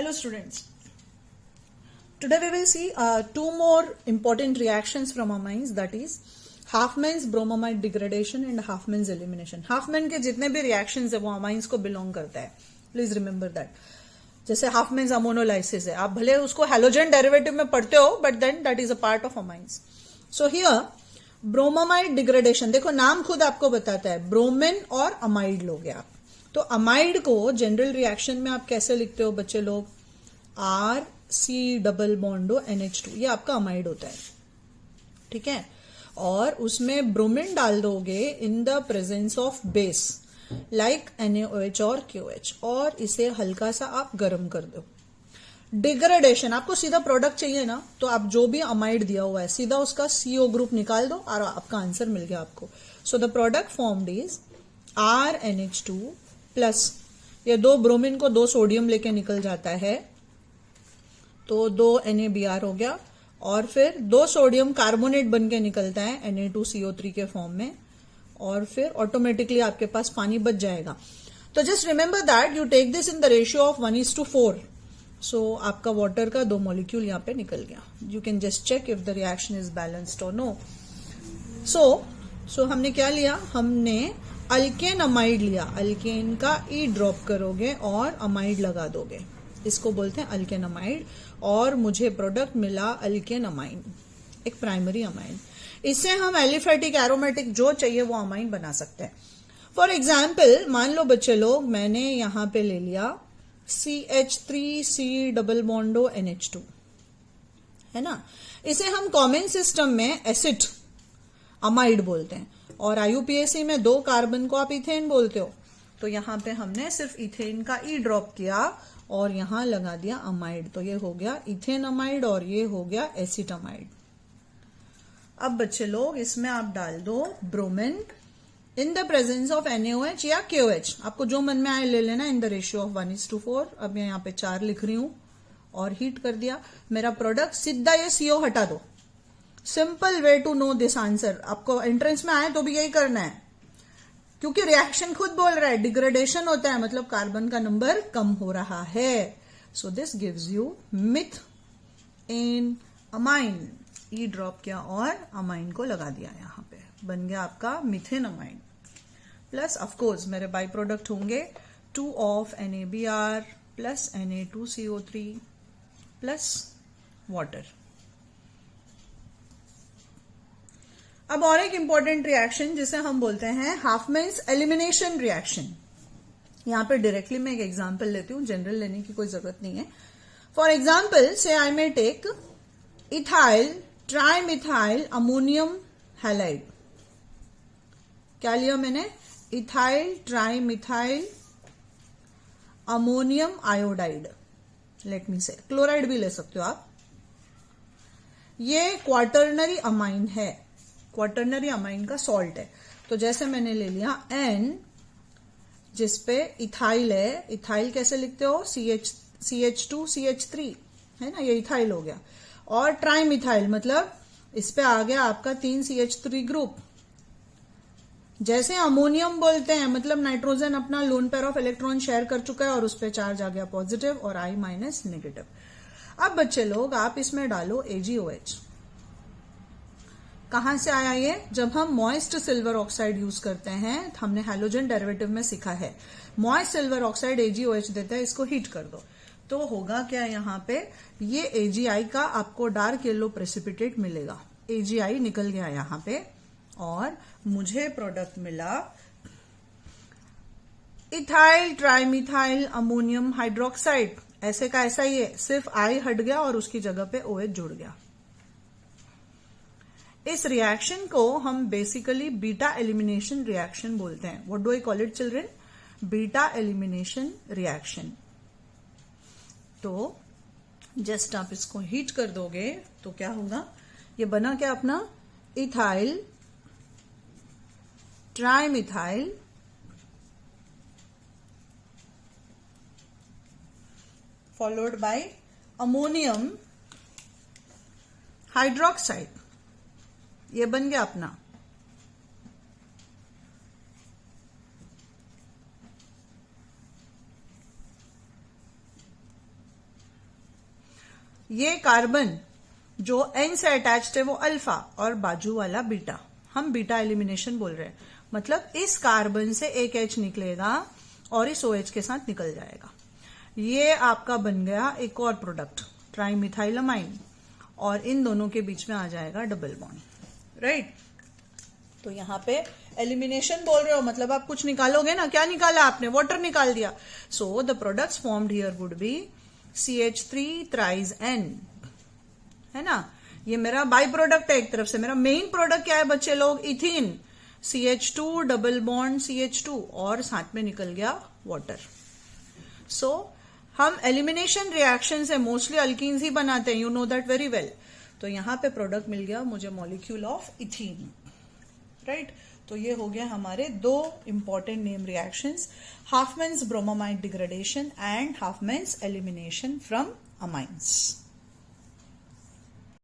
Hello students. Today we will see two more important reactions from amines, that is Huffman's bromamide degradation and Huffman's elimination. Huffman के जितने भी reactions है वो amines को belong करता है. Please remember that. जैसे Huffman's ammonolysis है, आप भले उसको halogen derivative में पढ़ते हो, but then that is a part of amines. So here bromamide degradation, देखो नाम खुद आपको बताता है, ब्रोमिन और अमाइड लोगे आप. तो अमाइड को जनरल रिएक्शन में आप कैसे लिखते हो बच्चे लोग? आर सी डबल बॉन्डो NH2, ये आपका अमाइड होता है, ठीक है. और उसमें ब्रोमिन डाल दोगे in the presence of base like NaOH और KOH, और इसे हल्का सा आप गर्म कर दो. डिग्रेडेशन, आपको सीधा प्रोडक्ट चाहिए ना, तो आप जो भी अमाइड दिया हुआ है सीधा उसका CO ग्रुप निकाल दो और आपका आंसर मिल गया आपको. So the product formed is RNH2 plus, ये दो ब्रोमिन को दो सोडियम लेके निकल जाता है तो 2 NaBr हो गया, और फिर 2 सोडियम कार्बोनेट बन के निकलता है Na2CO3 के फॉर्म में, और फिर ऑटोमेटिकली आपके पास पानी बच जाएगा. तो just remember that you take this in the ratio of 1:4. So आपका वाटर का 2 मॉलिक्यूल यहां पे निकल गया. You can just check if the reaction is balanced और नो. सो हमने क्या लिया? हमने अल्केन अमाइड लिया. अल्केन का ई ड्रॉप करोगे और अमाइड लगा दोगे, इसको बोलते हैं अल्केन अमाइड, और मुझे प्रोडक्ट मिला अल्केन अमाइन, एक प्राइमरी अमाइन. इससे हम एलिफेटिक एरोमेटिक जो चाहिए वो अमाइन बना सकते हैं. फॉर एग्जाम्पल मान लो बच्चे लोग, मैंने यहां पे ले लिया CH3C डबल बॉन्डो NH2, है ना. इसे हम कॉमन सिस्टम में एसिड अमाइड बोलते हैं, और IUPAC में 2 कार्बन को आप इथेन बोलते हो. तो यहां पे हमने सिर्फ इथेन का ई ड्रॉप किया और यहां लगा दिया अमाइड, तो ये हो गया इथेन अमाइड और ये हो गया एसिटामाइड. अब बच्चे लोग इसमें आप डाल दो bromine in the presence of NaOH या KOH, आपको जो मन में आए ले लेना, इन द रेशियो ऑफ 1:4. अब मैं यहां पे 4 लिख रही हूं और हीट कर दिया. मेरा प्रोडक्ट सीधा ये CO हटा दो. Simple way to know this answer. आपको एंट्रेंस में आए तो भी यही करना है, क्योंकि रिएक्शन खुद बोल रहा है डिग्रेडेशन होता है, मतलब कार्बन का नंबर कम हो रहा है. So this gives you myth in amine. E drop किया और अमाइन को लगा दिया, यहां पे बन गया आपका मिथेन अमाइन. प्लस ऑफकोर्स मेरे बाई प्रोडक्ट होंगे 2 of NaBr plus Na2CO3 plus water. अब और एक इंपॉर्टेंट रिएक्शन जिसे हम बोलते हैं हाफमैन्स एलिमिनेशन रिएक्शन. यहां पे डायरेक्टली मैं एक एग्जांपल लेती हूं, जनरल लेने की कोई जरूरत नहीं है. फॉर एग्जांपल से I may take ethyl trimethyl ammonium halide. क्या लिया मैंने? Ethyl trimethyl ammonium iodide. Let me say chloride भी ले सकते हो आप. ये क्वाटर्नरी अमाइन है, क्वाटर्नरी अमाइन का सॉल्ट है. तो जैसे मैंने ले लिया N जिसपे इथाइल है. इथाइल कैसे लिखते हो? CH2CH3, है ना, ये इथाइल हो गया. और ट्राइमिथाइल मतलब इस पे आ गया आपका 3 CH3 ग्रुप. जैसे अमोनियम बोलते हैं मतलब नाइट्रोजन अपना lone pair of electron share कर चुका है और उस पर चार्ज आ गया पॉजिटिव और I- नेगेटिव. अब बच्चे लोग आप इसमें डालो AgOH. कहां से आया ये? जब हम मॉइस्ट सिल्वर ऑक्साइड यूज करते हैं, हमने हैलोजन डेरिवेटिव में सीखा है, मॉइस्ट सिल्वर ऑक्साइड AgOH देता है, इसको हीट कर दो तो होगा क्या? यहां पे ये AgI का आपको डार्क येलो प्रेसिपिटेट मिलेगा. AgI निकल गया यहां पे और मुझे प्रोडक्ट मिला इथाइल ट्राइमिथाइल अमोनियम हाइड्रोक्साइड. ऐसे का ऐसा ही है, सिर्फ I हट गया और उसकी जगह पे OH जुड़ गया. इस रिएक्शन को हम बेसिकली बीटा एलिमिनेशन रिएक्शन बोलते हैं. What do I call it children? Beta elimination reaction. तो जस्ट आप इसको हीट कर दोगे तो क्या होगा? ये बना क्या अपना? Ethyl trimethyl followed by ammonium hydroxide. ये बन गया अपना. ये कार्बन जो N से अटैच्ड है वो अल्फा और बाजू वाला बीटा, हम बीटा एलिमिनेशन बोल रहे हैं। मतलब इस कार्बन से एक H निकलेगा और इस OH के साथ निकल जाएगा। ये आपका बन गया एक और प्रोडक्ट ट्राइमिथाइलमाइन, और इन दोनों के बीच में आ जाएगा डबल बॉन्ड, राइट। तो यहां पे एलिमिनेशन बोल रहे हो, मतलब आप कुछ निकालोगे ना, क्या निकाला आपने, वाटर निकाल दिया। So the products formed here would be CH3 thrice N, है ना। ये मेरा बाई प्रोडक्ट है एक तरफ से। मेरा मेन प्रोडक्ट क्या है बच्चे लोग, ethene, CH2 double bond CH2 और साथ में निकल गया वाटर। सो हम एलिमिनेशन रिएक्शन से मोस्टली अल्कीन्स ही बनाते हैं, you know that very well. तो यहां पे प्रोडक्ट मिल गया मुझे मॉलिक्यूल ऑफ इथीन, राइट। तो ये हो गया हमारे दो important name reactions, Hofmann's bromamide degradation and Hofmann's elimination from amines.